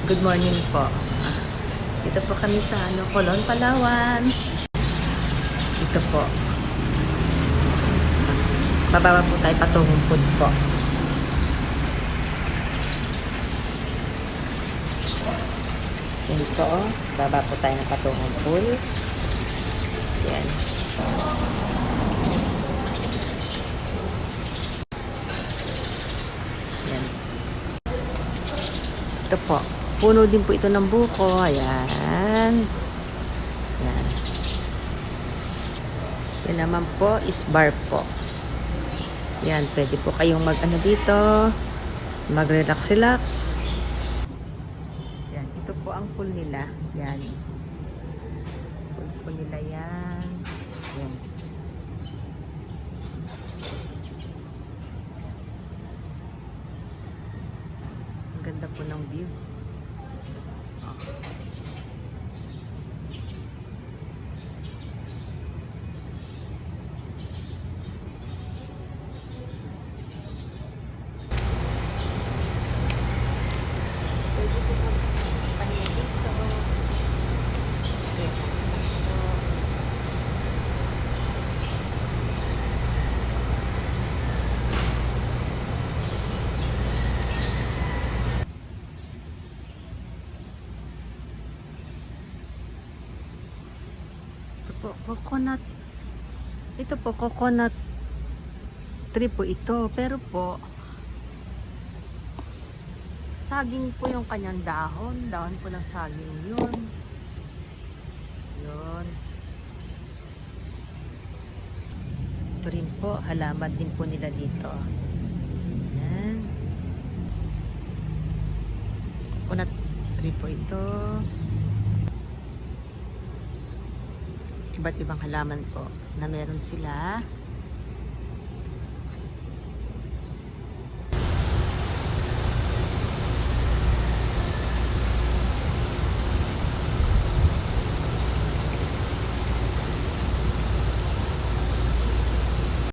Good morning po. Dito po kami sa Colon, Palawan. Dito po. Bababa po tayo patungong food po. Yan po. Baba po tayo ng patungong pool. Yan. Yan. Ito po. Puno din po ito ng buko. Ayan. Yan. Yan naman po is bar po. Yan. Pwede po kayong mag-ano dito. Mag-relax-relax. Yan. Ito po ang pool nila. Yan. Pool po nila yan. Yan. Ang ganda po ng view. Po, coconut. Ito po, coconut tree po ito. Pero po, saging po yung kanyang dahon. Dahon po ng saging yun. Yun. Ito rin po, halaman din po nila dito. Yan. Coconut tree po ito. Iba't ibang halaman po na meron sila.